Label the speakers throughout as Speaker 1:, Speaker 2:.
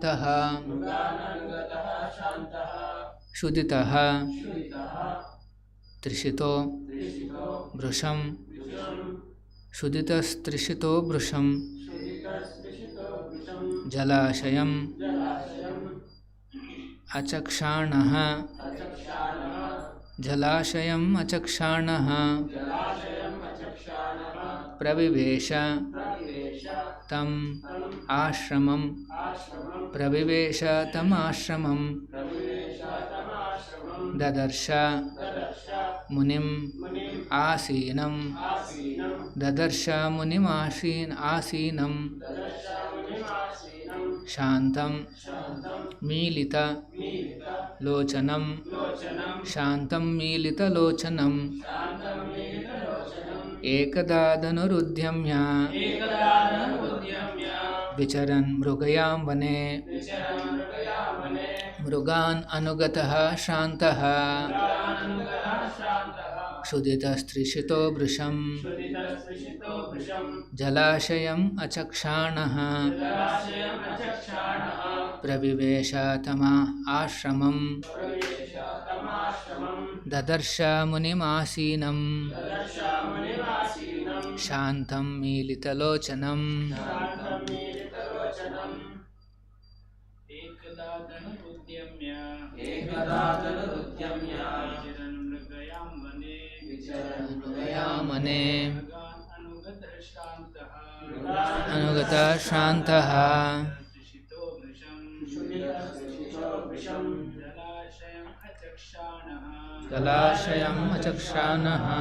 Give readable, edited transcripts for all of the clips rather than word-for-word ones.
Speaker 1: Shantah Shuditah Trishito Brusham Shuditas Trishito Brusham Jalashayam Achakshanaha Jalashayam Achakshanaha Pravivesha Tam Ashramam Pravivesha Tam Ashramam Dadarsha Munim Asinam Dadarsha Munim Asinam Shantam Milita Lochanam Shantam Milita Lochanam Ekadadanurudhyamya Vicharan Mrugayam Vane Mrugan Anugataha Shantaha Shuditas Trishito Brusham Jalashayam Achakshanaha Pravivesha Tama Ashramam Dadarsha Munim Asinam Shantam Milita Lochanam Mane Anugata Shantaha Galashayam Achakshanaha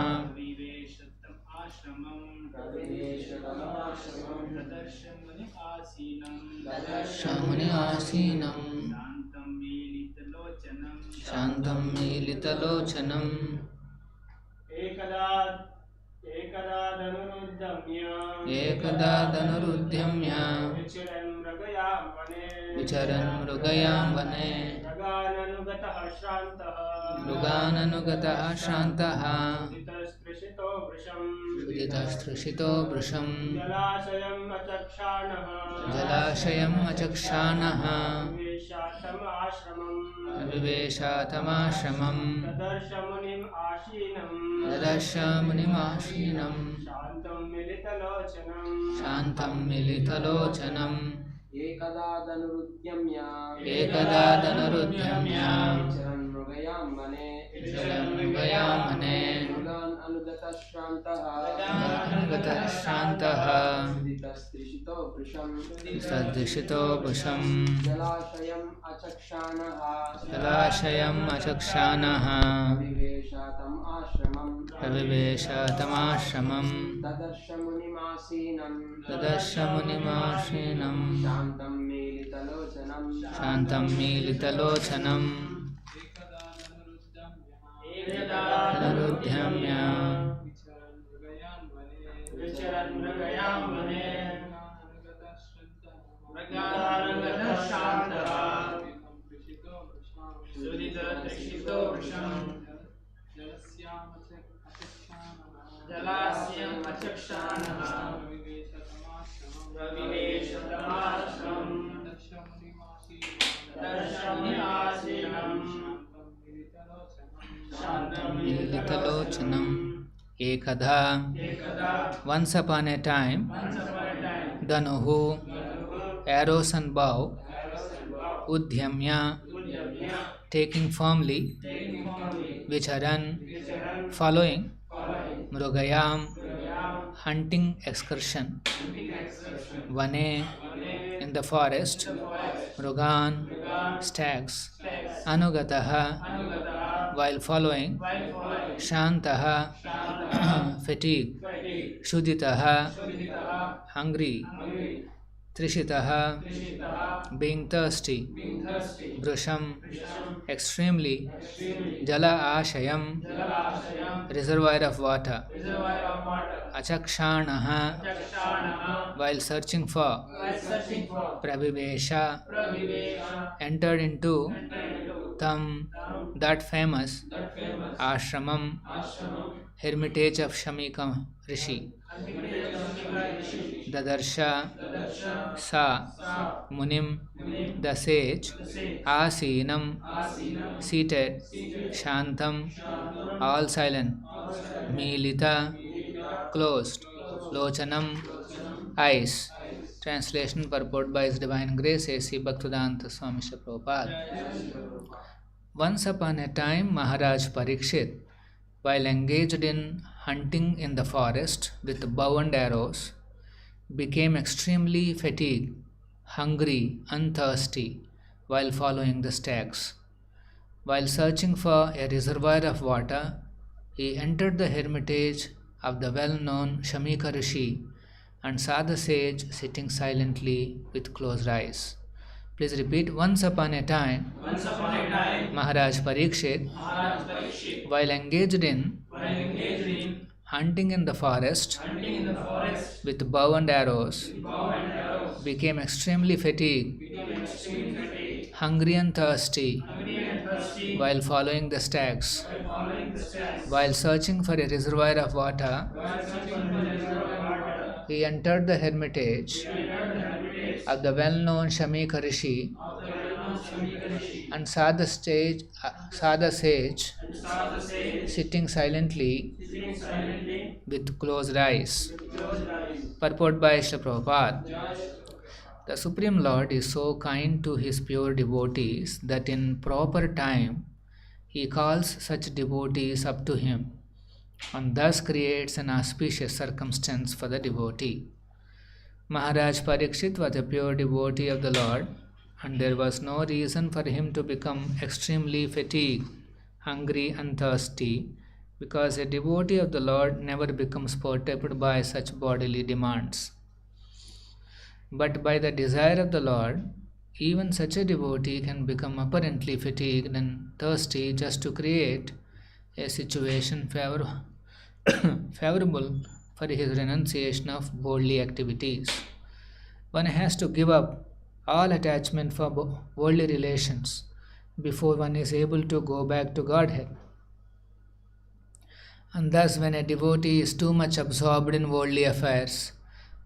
Speaker 1: Shamani Asinam Shantam Milita Lochanam Ekadadanurudhyamya Vicharan Mrugayam Vane Mrugananugataha Shantaha Shuditas Trishito Brusham Jalashayam Achakshanaha Aviveshatam Ashramam Dadarsha Munim Asinam Shantam Milita Lochanam Ekadadanurudhyamya Vicharan Mrugayam Vane Mrugan Anugata Shantaha Sadrishito Brusham Jalashayam Achakshanaha Praviveshatam Ashramam Dadarsha Munim Asinam Shantam Milita Lochanam Narudhyamya Vicharan Mrugayam Vane Mrugananugata Shantaha Sudita Trishito Brusham Jalasyam Achakshanaha Praviveshatam Ashramam Darshamuni Asinam Shantam Milita Lochanam Ekadha Once upon a time Dhanuhu arrows and bow Udhyamya taking firmly Vicharan following Mrugayam hunting excursion Vane in the forest Mrugan stags Anugataha while following Shantaha fatigue Shuditaha hungry Trishitaha being thirsty Brusham extremely Jala Ashayam reservoir of water Achakshanaha while searching for Pravivesha entered into Tam that famous Ashramam hermitage of Shamika Rishi Dadarsha Sa Munim, the sage, Asinam, seated, Shantam, all silent, Milita, closed, Lochanam, eyes. Translation purport by His Divine Grace A.C. Bhaktivedanta Swami Śrīla Prabhupada. Once upon a time, Maharaj Parikshit, while engaged in hunting in the forest with bow and arrows, became extremely fatigued, hungry, and thirsty while following the stags. While searching for a reservoir of water, he entered the hermitage of the well-known Shamika Rishi and saw the sage sitting silently with closed eyes. Please repeat. Once upon a time, Maharaj Parikshit, while engaged in hunting in the forest with bow and arrows, became extremely fatigued, hungry and thirsty while following the stags. While searching for a reservoir of water, he entered the hermitage of the well-known Shamika Rishi and saw the sage sitting silently with closed eyes. Purport by Śrīla Prabhupada. The Supreme Lord is so kind to His pure devotees that in proper time He calls such devotees up to Him and thus creates an auspicious circumstance for the devotee. Maharaj Parikshit was a pure devotee of the Lord, and there was no reason for him to become extremely fatigued, hungry and thirsty, because a devotee of the Lord never becomes perturbed by such bodily demands. But by the desire of the Lord, even such a devotee can become apparently fatigued and thirsty just to create a situation favorable for his renunciation of worldly activities. One has to give up all attachment for worldly relations before one is able to go back to Godhead. And thus, when a devotee is too much absorbed in worldly affairs,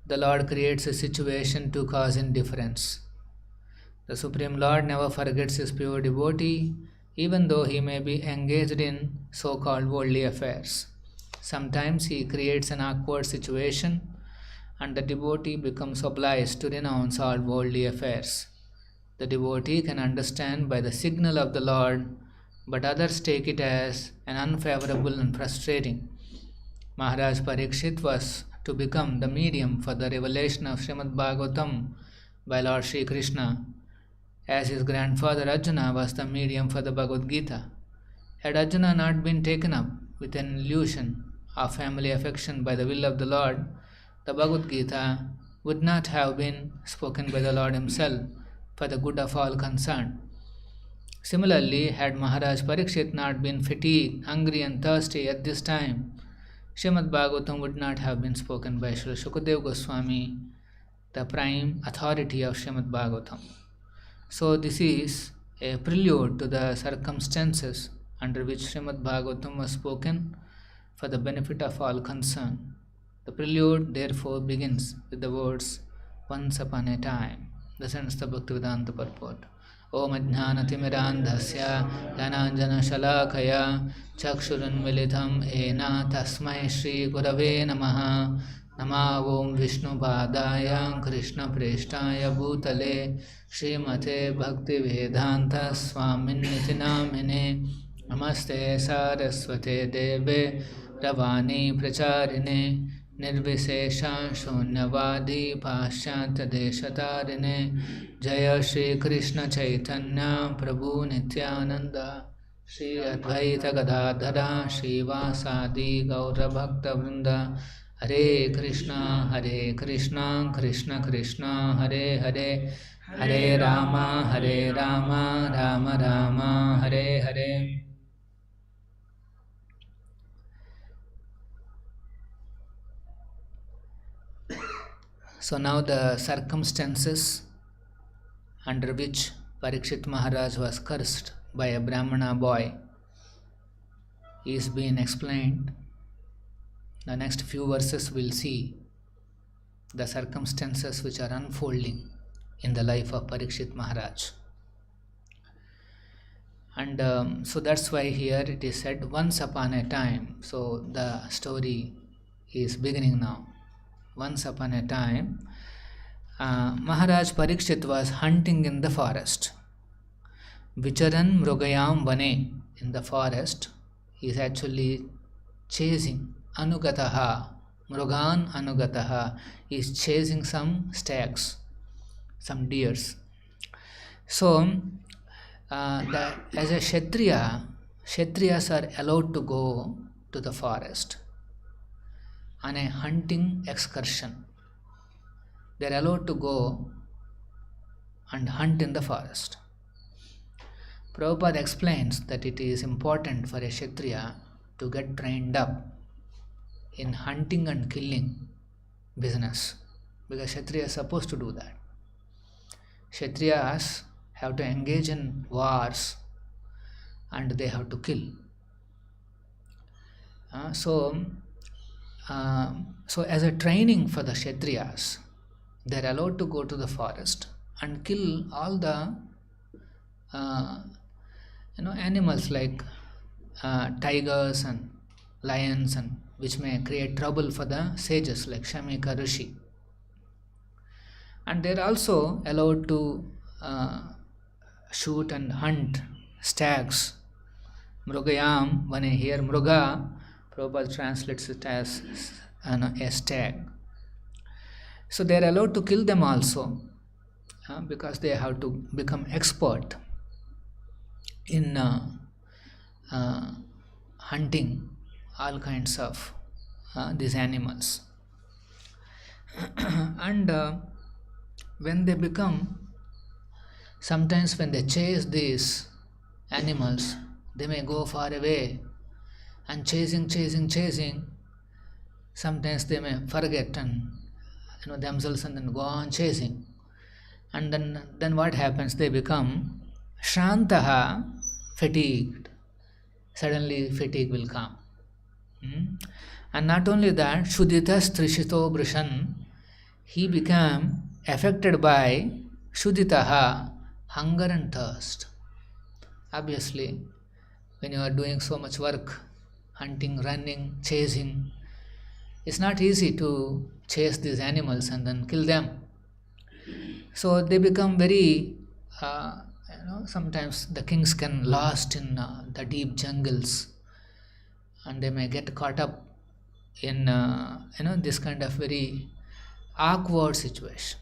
Speaker 1: the Lord creates a situation to cause indifference. The Supreme Lord never forgets His pure devotee, even though he may be engaged in so-called worldly affairs. Sometimes He creates an awkward situation and the devotee becomes obliged to renounce all worldly affairs. The devotee can understand by the signal of the Lord, but others take it as an unfavorable and frustrating. Maharaj Parikshit was to become the medium for the revelation of Śrīmad-Bhagavatam by Lord Sri Krishna, as his grandfather Arjuna was the medium for the Bhagavad Gita. Had Arjuna not been taken up with an illusion of family affection by the will of the Lord, the Bhagavad Gita would not have been spoken by the Lord Himself for the good of all concerned. Similarly, had Maharaj Parikshit not been fatigued, hungry and thirsty at this time, Śrīmad-Bhagavatam would not have been spoken by Srila Shukadeva Goswami, the prime authority of Śrīmad-Bhagavatam. So this is a prelude to the circumstances under which Śrīmad-Bhagavatam was spoken for the benefit of all concerned. The prelude therefore begins with the words, once upon a time. This ends the Bhaktivedanta purport. Om Ajnanatimirandhasya Dhananjana Shalakaya Chakshurunmilitam Ena Tasmai Shri Gurave Namaha Nama Om Vishnu Padaya Krishna Preshtaya Bhutale Srimate Bhaktivedanta Swamin Nitinamine Namaste Saraswate Deve Ravani Pracharine Nirvishesha Shunyavadi Paschatya Deshatarine Jaya Shri Krishna Chaitanya Prabhu Nityananda Shri Advaita Gadadhara Shri Vasadi Gaura Bhakta Vrinda Hare Krishna Krishna Krishna Hare Hare Hare Rama Rama Rama Hare Hare. So now the circumstances under which Parikshit Maharaj was cursed by a Brahmana boy is being explained. The next few verses we'll see the circumstances which are unfolding in the life of Parikshit Maharaj. And so that's why here it is said, once upon a time. So the story is beginning now. Once upon a time, Maharaj Parikshit was hunting in the forest. Vicharan Mrugayam Vane, in the forest, he is actually chasing Anugataha, Mrugan Anugataha, he is chasing some stags, some deers. So, as a Kshatriya, Kshatriyas are allowed to go to the forest on a hunting excursion. They are allowed to go and hunt in the forest. Prabhupada explains that it is important for a Kshatriya to get trained up in hunting and killing business, because Kshatriya is supposed to do that. Kshatriyas have to engage in wars and they have to kill. So as a training for the Kshatriyas, they are allowed to go to the forest and kill all the animals like tigers and lions, and which may create trouble for the sages like Shamika Rishi. And they are also allowed to shoot and hunt stags. Mrugayam Vane, here Mruga, Prabhupada translates it as a stag. So they are allowed to kill them also, because they have to become expert in hunting all kinds of these animals. And when they become, sometimes when they chase these animals, they may go far away and chasing. Sometimes they may forget and themselves and then go on chasing. And then what happens? They become Shantaha, fatigued. Suddenly fatigue will come. And not only that, Shuditas Trishito Brishan, he became affected by Shuditaha, hunger and thirst. Obviously, when you are doing so much work, hunting, running, chasing, it's not easy to chase these animals and then kill them. So they become very, sometimes the kings can lost in the deep jungles, and they may get caught up in this kind of very awkward situation.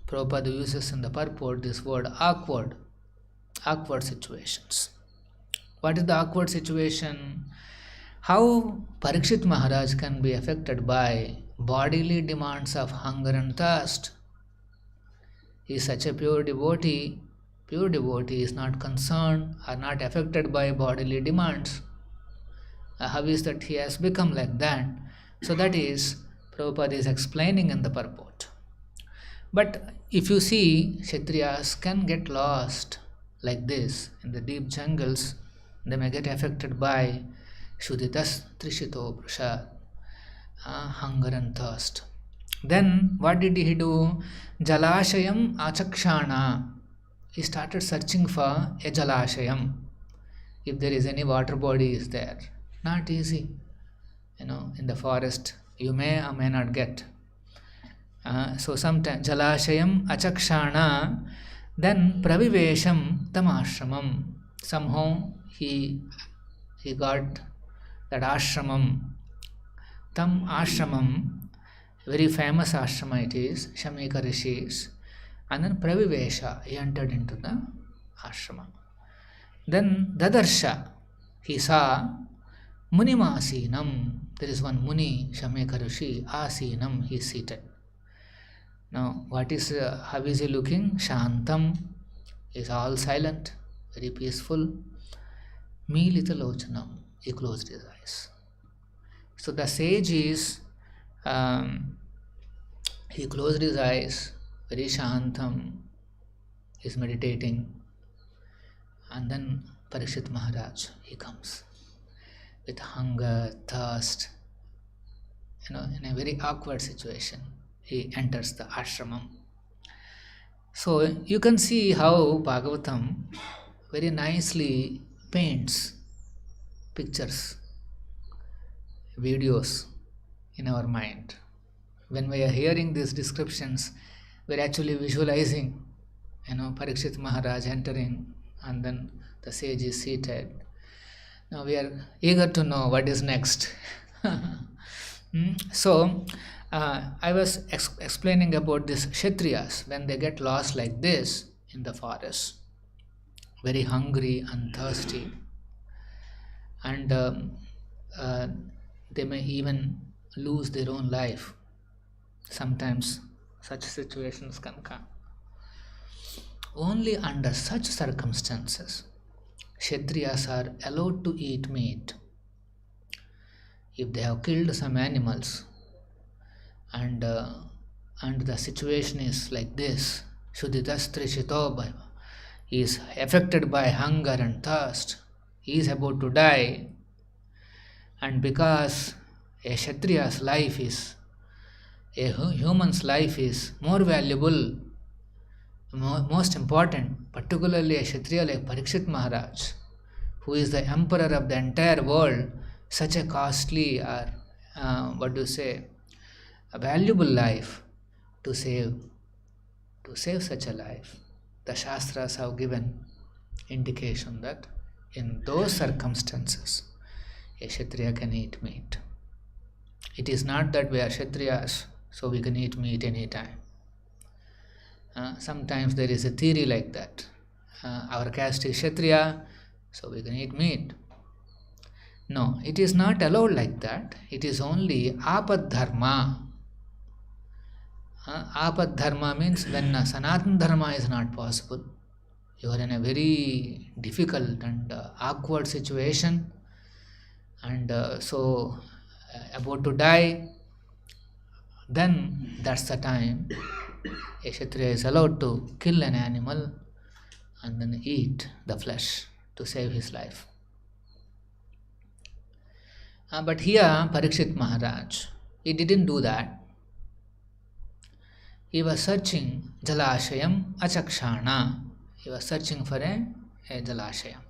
Speaker 1: Prabhupada uses in the purport this word awkward situations. What is the awkward situation? How Parikshit Maharaj can be affected by bodily demands of hunger and thirst. He is such a pure devotee. Pure devotee is not concerned or not affected by bodily demands. How is that he has become like that? So that is, Prabhupada is explaining in the purport. But if you see, Kshatriyas can get lost like this in the deep jungles. They may get affected by Shuditas Trishito Prasad, hunger and thirst. Then what did he do? Jalashayam Achakshana. He started searching for a Jalashayam. If there is any water body is there. Not easy. In the forest you may or may not get. So sometimes Jalashayam Achakshana, then Pravivesham Tamashramam. Somehow he got that ashramam. Tam ashramam, very famous ashrama it is, Shamika Rishis. And then Pravivesha, he entered into the ashrama. Then Dadarsha, he saw Munimasinam. There is one Muni, Shamika Rishi, Asinam, he is seated. Now, how is he looking? Shantam, is all silent, very peaceful. Milithalochanam, he closed his eyes. So the sage is, he closed his eyes, very shantam, is meditating. And then Parikshit Maharaj, he comes with hunger, thirst, in a very awkward situation. he enters the ashramam. So you can see how Bhagavatam very nicely paints pictures, videos in our mind. When we are hearing these descriptions, we are actually visualizing, Parikshit Maharaj entering, and then the sage is seated. Now we are eager to know what is next. So I was explaining about these Kshatriyas when they get lost like this in the forest, very hungry and thirsty, and they may even lose their own life. Sometimes such situations can come. Only under such circumstances, Kshatriyas are allowed to eat meat. If they have killed some animals and the situation is like this, Shuddhitastri Shitobhava, he is affected by hunger and thirst, he is about to die, and because a Kshatriya's life is, a human's life is more valuable, most important, particularly a Kshatriya like Parikshit Maharaj, who is the emperor of the entire world, such a costly or a valuable life to save such a life. The Shastras have given indication that in those circumstances, a Kshatriya can eat meat. It is not that we are Kshatriyas, so we can eat meat anytime. Sometimes there is a theory like that. Our caste is Kshatriya, so we can eat meat. No, it is not allowed like that. It is only apad dharma. Apad dharma means when Sanatana dharma is not possible. You are in a very difficult and awkward situation, and so about to die, then that's the time a Kshatriya is allowed to kill an animal and then eat the flesh to save his life. But here, Parikshit Maharaj, he didn't do that. He was searching Jalashayam Achakshana. He was searching for a Jalashayam.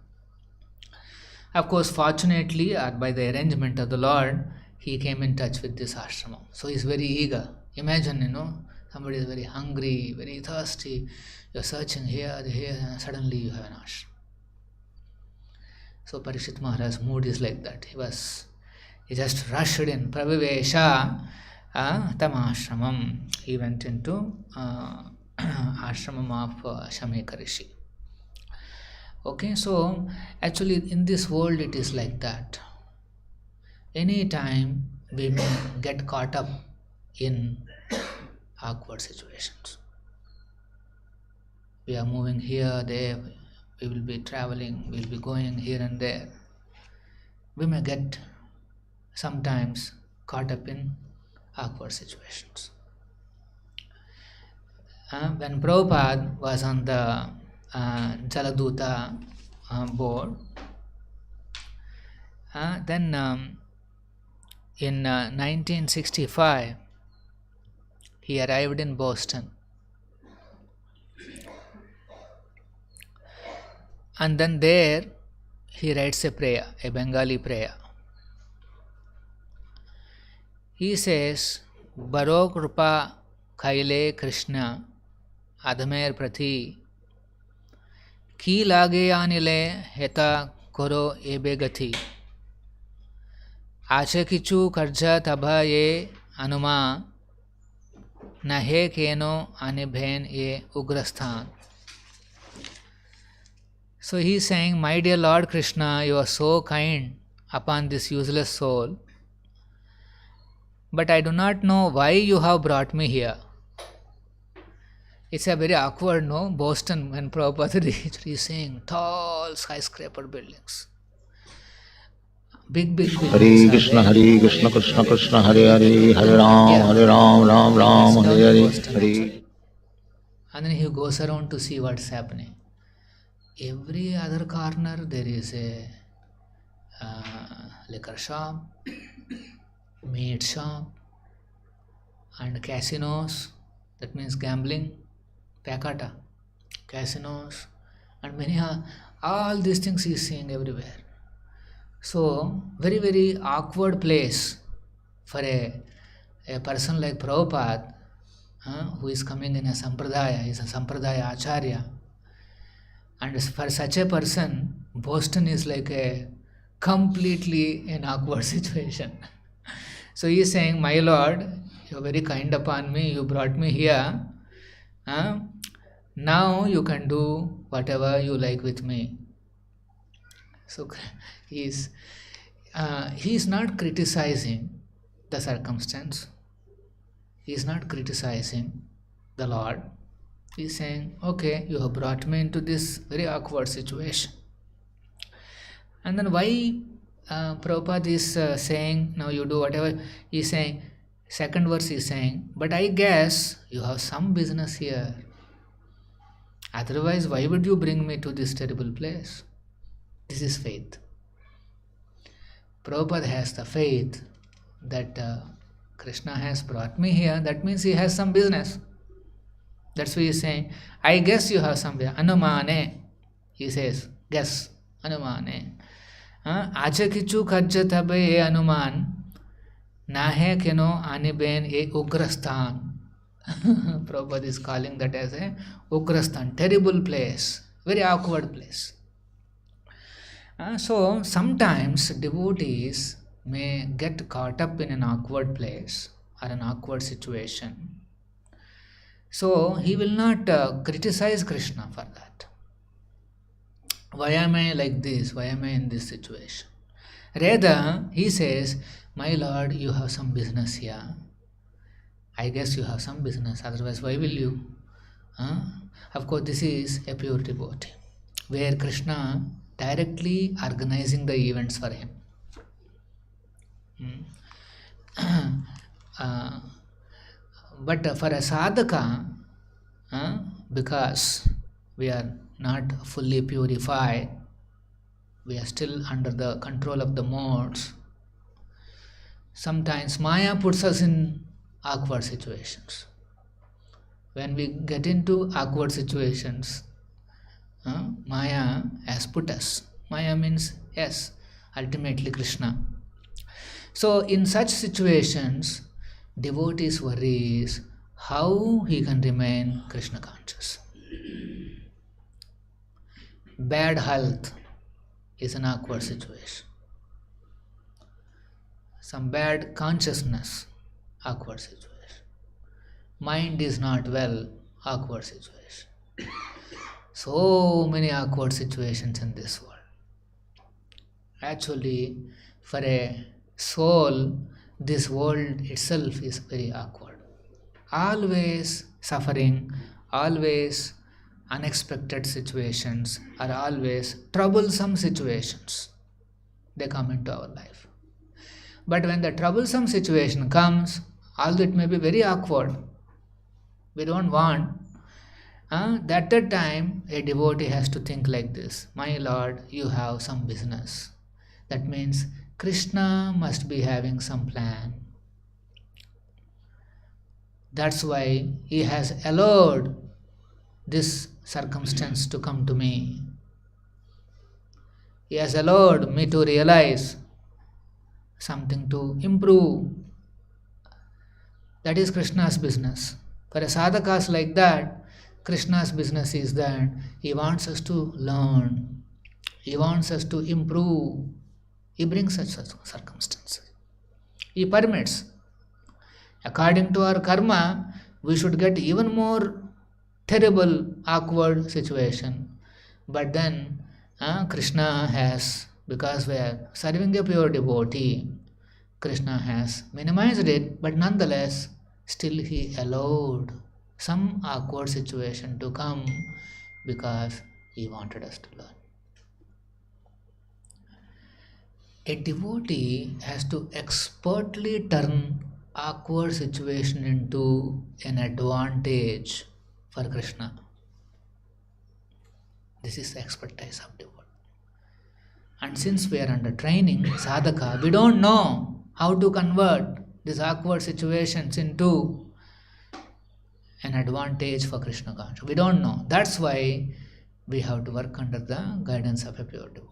Speaker 1: Of course, fortunately, or by the arrangement of the Lord, he came in touch with this ashramam. So he is very eager. Imagine, somebody is very hungry, very thirsty. You are searching here, and suddenly you have an ashram. So Parikshit Maharaj's mood is like that. He just rushed in. Pravivesha tamashramam. He went into ashramam of Shameka Rishi. Okay, so actually in this world it is like that. Any time we may get caught up in awkward situations. We are moving here, there, we will be traveling, we will be going here and there. We may get sometimes caught up in awkward situations. When Prabhupada was on the Jaladuta board, then in 1965 he arrived in Boston, and then there he writes a prayer, a Bengali prayer. He says, Baro Krupa Khaile Krishna Adhamer Prati Ki Lage Anile Heta Koro Ebe Gati Ache Kichu Karja Tabha Ye Anuma Nahe Keno Anibhen Ye Ugrasthan. So he is saying, my dear Lord Krishna, you are so kind upon this useless soul, but I do not know why you have brought me here. It's a very awkward, Boston, when Prabhupada reached, he is saying tall skyscraper buildings. Big
Speaker 2: Hare Krishna, Hare Krishna, Krishna Krishna, Hare Hare, Hare Ram, Ram Ram, Hare Hare, Hare.
Speaker 1: And then he goes around to see what's happening. Every other corner there is a liquor shop, meat shop, and casinos, that means gambling, pakata, casinos, and many all these things he is seeing everywhere. So, very, very awkward place for a person like Prabhupada, who is coming in a sampradaya, is a sampradaya acharya. And for such a person, Boston is like a completely an awkward situation. So he is saying, my Lord, you are very kind upon me, you brought me here. Now you can do whatever you like with me. So he is not criticizing the circumstance. He is not criticizing the Lord. He is saying, okay, you have brought me into this very awkward situation. And then why Prabhupada is saying, now you do whatever, he is saying, second verse is saying, but I guess you have some business here. Otherwise, why would you bring me to this terrible place? This is faith. Prabhupada has the faith that Krishna has brought me here. That means he has some business. That's why he is saying, I guess you have some business. Anumane, he says, guess, Anumane. Acha kichu khajjat habe e Anuman, nahe keno aniben e Ugrasthan. Prabhupada is calling that as a Ugrasthan, terrible place, very awkward place. So sometimes devotees may get caught up in an awkward place or an awkward situation. So he will not criticize Krishna for that. Why am I like this? Why am I in this situation? Rather, he says, my Lord, you have some business here. I guess you have some business, otherwise why will you? Of course, this is a pure devotee, where Krishna directly organizing the events for him. But for a sadhaka, because we are not fully purified, we are still under the control of the modes, sometimes Maya puts us in awkward situations. When we get into awkward situations, Maya has put us. Maya means, yes, ultimately Krishna. So in such situations, devotees worries how he can remain Krishna conscious. Bad health is an awkward situation. Some bad consciousness, awkward situation. Mind is not well, awkward situation. So many awkward situations in this world. Actually, for a soul, this world itself is very awkward. Always suffering, always unexpected situations, are always troublesome situations. They come into our life. But when the troublesome situation comes, although it may be very awkward, we don't want, at that time a devotee has to think like this, my Lord, you have some business. That means Krishna must be having some plan. That's why he has allowed this circumstance to come to me. He has allowed me to realize something to improve. That is Krishna's business. For a sadhakas like that, Krishna's business is that he wants us to learn. He wants us to improve. He brings such circumstances. He permits. According to our karma, we should get even more terrible, awkward situation. But then Krishna has, because we are serving a pure devotee, Krishna has minimized it, but nonetheless, still he allowed some awkward situation to come because he wanted us to learn. A devotee has to expertly turn awkward situation into an advantage for Krishna. This is the expertise of devotee. And since we are under training, sadhaka, we don't know how to convert these awkward situations into an advantage for Krishna consciousness. We don't know. That's why we have to work under the guidance of a pure devotee.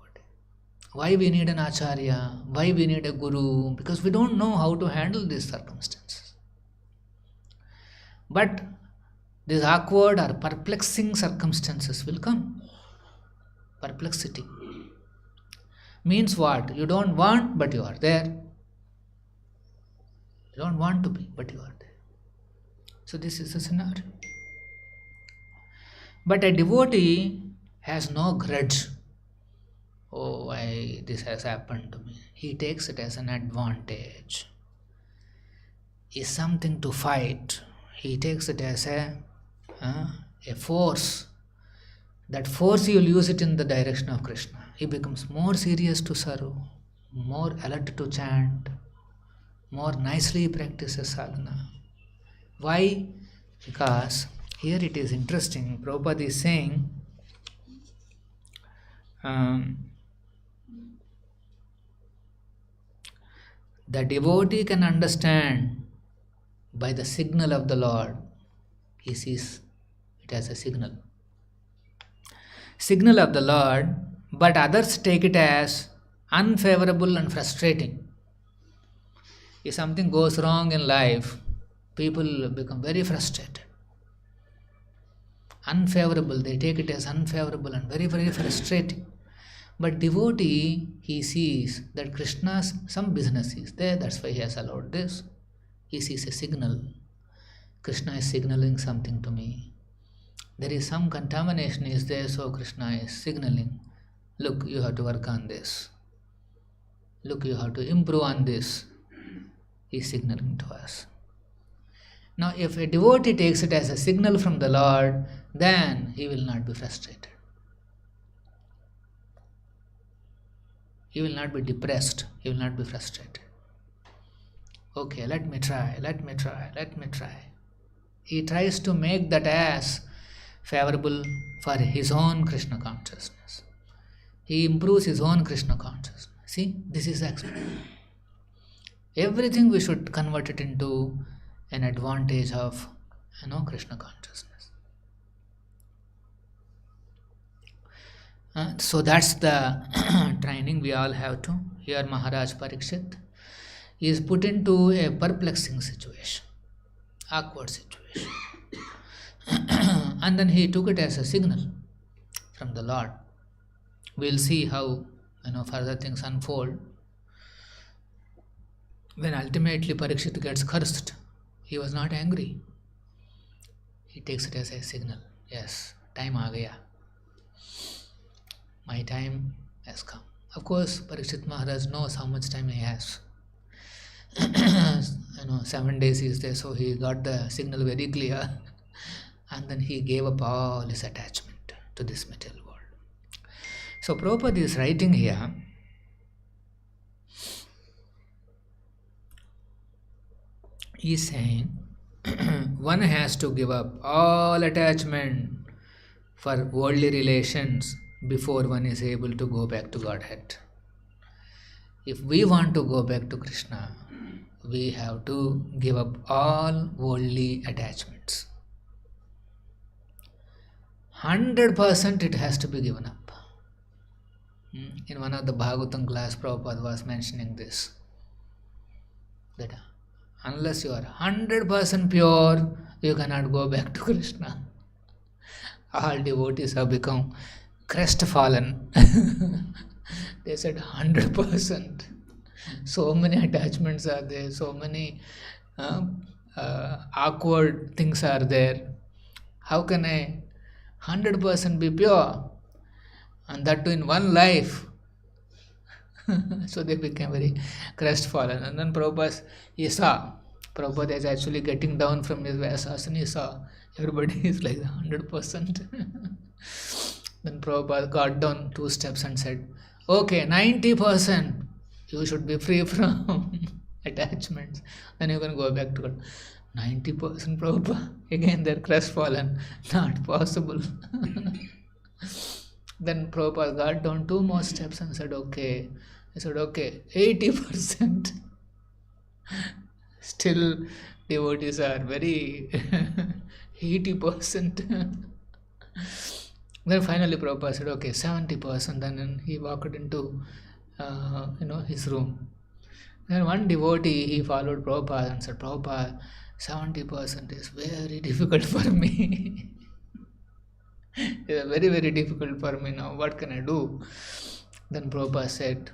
Speaker 1: Why we need an acharya? Why we need a guru? Because we don't know how to handle these circumstances. But these awkward or perplexing circumstances will come. Perplexity means what? You don't want, but you are there. You don't want to be, but you are there. So this is the scenario. But a devotee has no grudge. Oh, why this has happened to me. He takes it as an advantage. Is something to fight. He takes it as a force. That force he will use it in the direction of Krishna. He becomes more serious to serve, more alert to chant, more nicely practices sadhana. Why? Because here it is interesting. Prabhupada is saying, the devotee can understand by the signal of the Lord. He sees it as a signal. Signal of the Lord, but others take it as unfavorable and frustrating. If something goes wrong in life, people become very frustrated. Unfavorable, they take it as unfavorable and very, very frustrating. But devotee, he sees that Krishna's some business is there, that's why he has allowed this. He sees a signal. Krishna is signaling something to me. There is some contamination is there, so Krishna is signaling, look, you have to work on this. Look, you have to improve on this. He is signaling to us. Now, if a devotee takes it as a signal from the Lord, then he will not be frustrated. He will not be depressed. He will not be frustrated. Okay, let me try. He tries to make that as favorable for his own Krishna consciousness. He improves his own Krishna consciousness. See, this is the experience. Everything we should convert it into an advantage of Krishna consciousness. So that's the training we all have to. Here Maharaj Parikshit is put into a perplexing situation, awkward situation. And then he took it as a signal from the Lord. We'll see how further things unfold. When ultimately Parikshit gets cursed, he was not angry. He takes it as a signal. Yes, time aa gaya. My time has come. Of course, Parikshit Maharaj knows how much time he has. 7 days is there, so he got the signal very clear. And then he gave up all his attachment to this material world. So Prabhupada is writing here, he is saying, one has to give up all attachment for worldly relations before one is able to go back to Godhead. If we want to go back to Krishna, we have to give up all worldly attachments. 100% it has to be given up. In one of the Bhagavatam class, Prabhupada was mentioning this, that unless you are 100% pure, you cannot go back to Krishna. All devotees have become crestfallen. They said 100%. So many attachments are there, so many awkward things are there. How can I 100% be pure? And that too in one life. So they became very crestfallen. And then Prabhupada, he saw, Prabhupada is actually getting down from his Vyasasana, he saw everybody is like 100%. Then Prabhupada got down 2 steps and said, okay, 90%, you should be free from attachments. Then you can go back to God. 90% Prabhupada, again they're crestfallen, not possible. Then Prabhupada got down 2 more steps and said, okay. I said, okay, 80%. Still devotees are very 80%. Then finally Prabhupada said, okay, 70%. Then he walked into his room. Then one devotee, he followed Prabhupada and said, Prabhupada, 70% is very difficult for me. It's very, very difficult for me now. What can I do? Then Prabhupada said,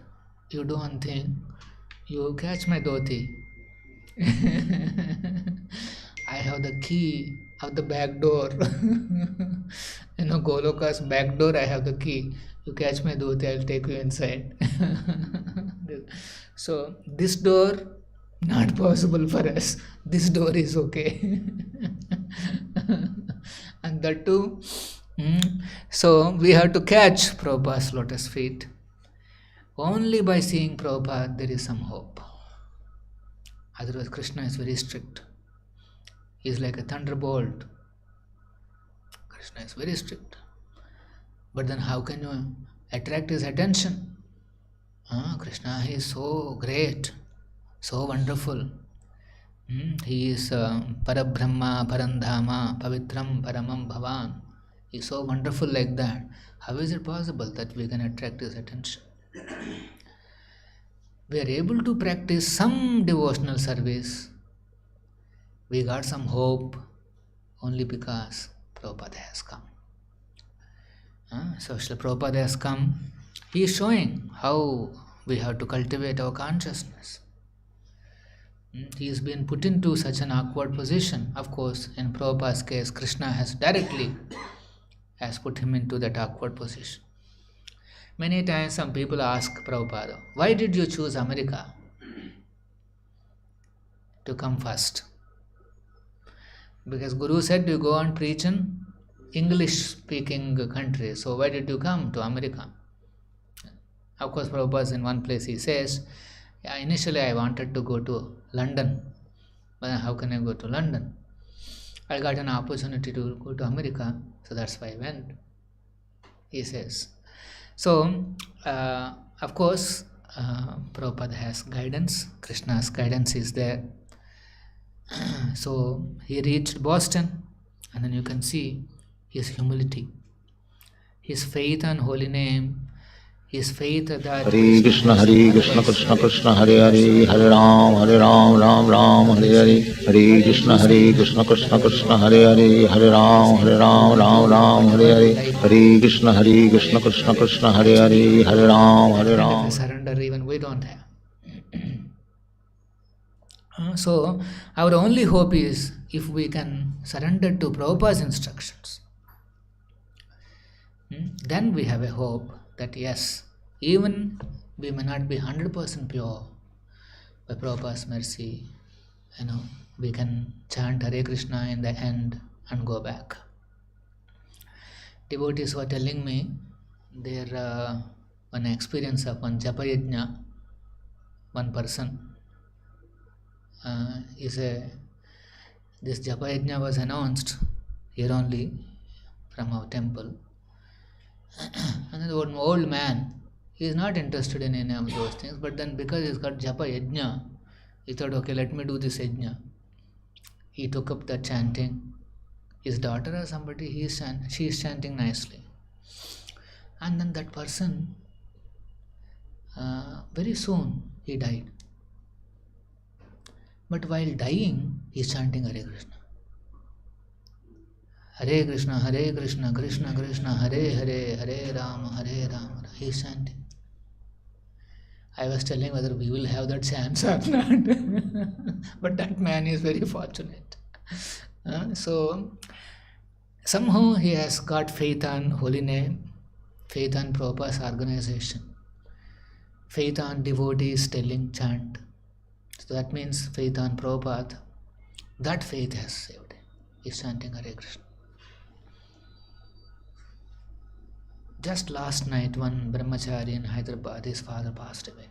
Speaker 1: you do one thing, you catch my dhoti. I have the key of the back door. Goloka's back door, I have the key. You catch my dhoti, I'll take you inside. So this door, not possible for us. This door is okay. And that too, so we have to catch Prabhupada's lotus feet. Only by seeing Prabhupada there is some hope. Otherwise Krishna is very strict. He is like a thunderbolt. Krishna is very strict. But then how can you attract his attention? Krishna, he is so great, so wonderful. He is Parabrahma, Parandhama, Pavitram, Paramam Bhavan. He is so wonderful like that. How is it possible that we can attract his attention? We are able to practice some devotional service. We got some hope only because Prabhupada has come. So Srila Prabhupada has come. He is showing how we have to cultivate our consciousness. He has been put into such an awkward position. Of course, in Prabhupada's case, Krishna has directly put him into that awkward position. Many times some people ask Prabhupada, why did you choose America to come first? Because Guru said you go and preach in English-speaking countries. So why did you come to America? Of course, Prabhupada in one place he says, initially I wanted to go to London. But how can I go to London? I got an opportunity to go to America, so that's why I went, he says. So, of course, Prabhupada has guidance. Krishna's guidance is there. So, he reached Boston, and then you can see his humility, his faith on holy name, his faith that
Speaker 2: Hare Krishna, Krishna Krishna, Hare Hare, Hare Ram, Ram Ram, Hare Hare. Hare Krishna, Krishna Krishna, Hare Hare, Hare Ram, Ram Hare Hare. Hare Krishna, Krishna Krishna, Hare Hare, Hare Ram.
Speaker 1: Surrender even we don't have. So, our only hope is if we can surrender to Prabhupada's instructions. Then we have a hope that yes, even we may not be 100% pure, by Prabhupada's mercy, we can chant Hare Krishna in the end and go back. Devotees were telling me their one experience of one Japa Yajna, one person. This Japa Yajna was announced here only from our temple. And then one old man, he is not interested in any of those things, but then because he's got Japa Yajna, he thought, okay, let me do this Yajna. He took up the chanting. His daughter or somebody, she is chanting nicely. And then that person, very soon, he died. But while dying, he is chanting Hare Krishna. Hare Krishna, Krishna Krishna, Hare Hare, Hare Rama. He is chanting. I was telling whether we will have that chance or not. But that man is very fortunate. So, somehow he has got faith on holy name, faith on Prabhupada's organization, faith on devotees telling chant. So that means faith on Prabhupada. That faith has saved him. He is chanting Hare Krishna. Just last night, one brahmachari in Hyderabad, his father passed away.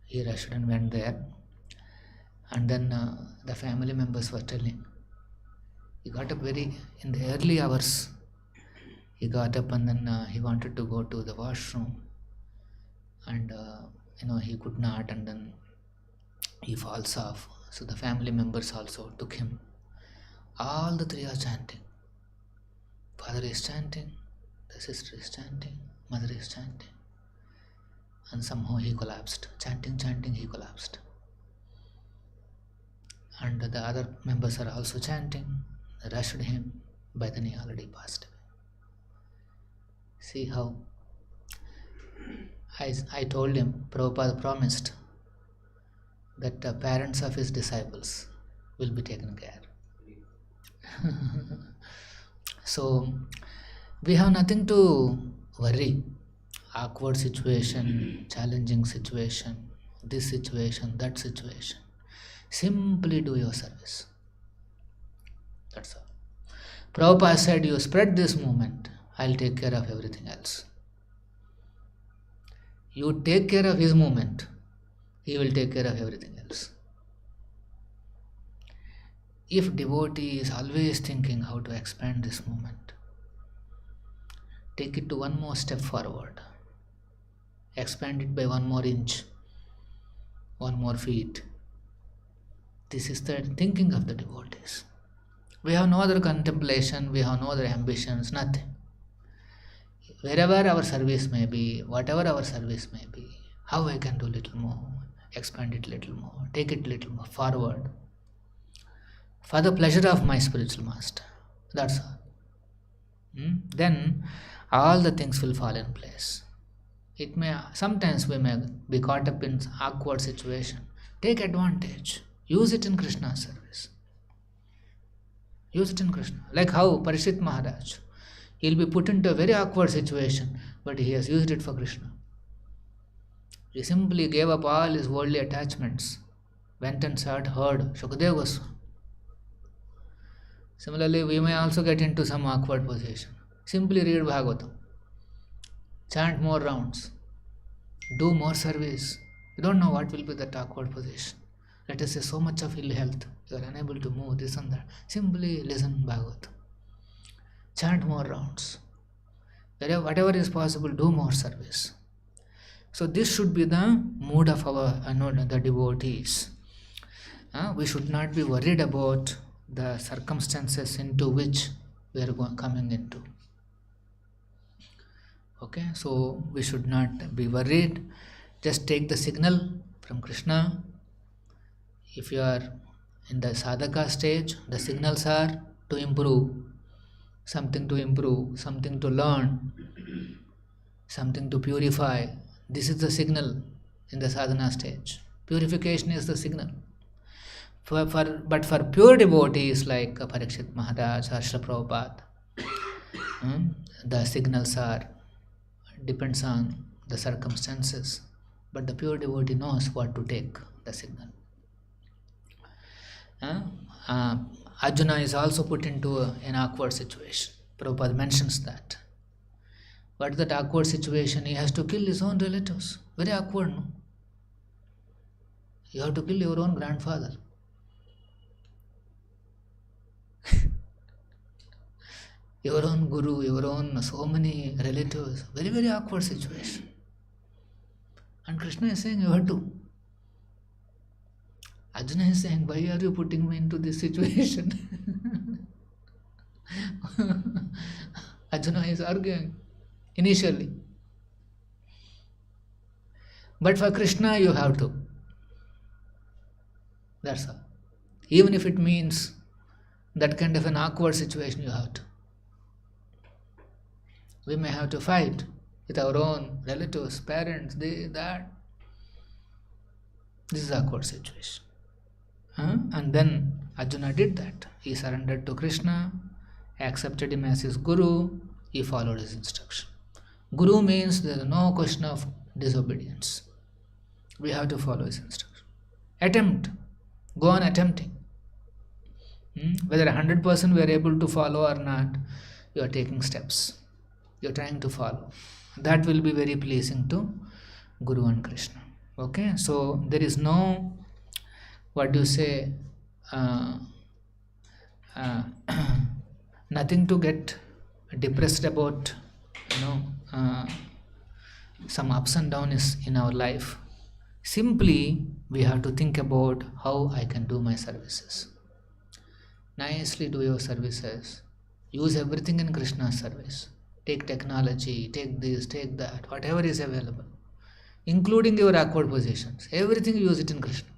Speaker 1: He rushed and went there. And then the family members were telling. He got up in the early hours. He got up and then he wanted to go to the washroom. And he could not, and then he falls off So the family members also took him. All the three are chanting. Father is chanting, the sister is chanting, mother is chanting. And somehow he collapsed. Chanting, he collapsed. And the other members are also chanting. They rushed him. By then he already passed away. See how I told him, Prabhupada promised that the parents of his disciples will be taken care. So we have nothing to worry. Awkward situation, challenging situation, this situation, that situation. Simply do your service. That's all. Prabhupada said, you spread this movement, I'll take care of everything else. You take care of his movement, he will take care of everything else. If devotee is always thinking how to expand this movement, take it to one more step forward. Expand it by 1 more inch, 1 more feet. This is the thinking of the devotees. We have no other contemplation, we have no other ambitions, nothing. Wherever our service may be, whatever our service may be, how I can do little more, expand it little more, take it little more forward. For the pleasure of my spiritual master. That's all. Then all the things will fall in place. Sometimes we may be caught up in awkward situation. Take advantage. Use it in Krishna's service. Use it in Krishna. Like how Parishit Maharaj. He'll be put into a very awkward situation, but he has used it for Krishna. He simply gave up all his worldly attachments, went and heard Shukadeva Goswami. Similarly, we may also get into some awkward position. Simply read Bhagavatam. Chant more rounds. Do more service. You don't know what will be that awkward position. Let us say so much of ill health. You are unable to move this and that. Simply listen Bhagavatam. Chant more rounds. Whatever is possible, do more service. So this should be the mood of the devotees. We should not be worried about the circumstances into which we are coming into. Okay, so we should not be worried. Just take the signal from Krishna. If you are in the sadhaka stage, the signals are to improve, something to learn, something to purify. This is the signal in the sadhana stage. Purification is the signal. But for pure devotees like Parikshit Maharaj or Srila Prabhupada, the signals depends on the circumstances. But the pure devotee knows what to take the signal. Arjuna is also put into an awkward situation. Prabhupada mentions that. What is that awkward situation? He has to kill his own relatives. Very awkward, no? You have to kill your own grandfather. Your own guru, your own so many relatives. Very, very awkward situation. And Krishna is saying, you have to. Arjuna is saying, why are you putting me into this situation? Arjuna is arguing initially. But for Krishna, you have to. That's all. Even if it means that kind of an awkward situation, you have to. We may have to fight with our own relatives, parents, that. This is an awkward situation. And then Arjuna did that. He surrendered to Krishna, accepted him as his guru, he followed his instruction. Guru means there is no question of disobedience. We have to follow his instruction. Attempt. Go on attempting. Whether 100% we are able to follow or not, you are taking steps. You are trying to follow. That will be very pleasing to Guru and Krishna. Okay, so there is no, nothing to get depressed about, some ups and downs in our life. Simply we have to think about how I can do my services. Nicely do your services. Use everything in Krishna's service. Take technology, take this, take that, whatever is available, including your awkward positions. Everything use it in Krishna.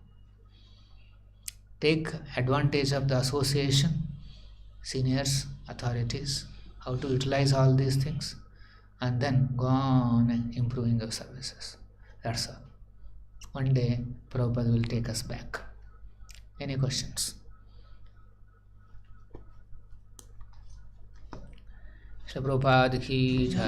Speaker 1: Take advantage of the association, seniors, authorities, how to utilize all these things, and then go on improving your services. That's all. One day, Prabhupada will take us back. Any questions? Shri Prabhupada ki jai.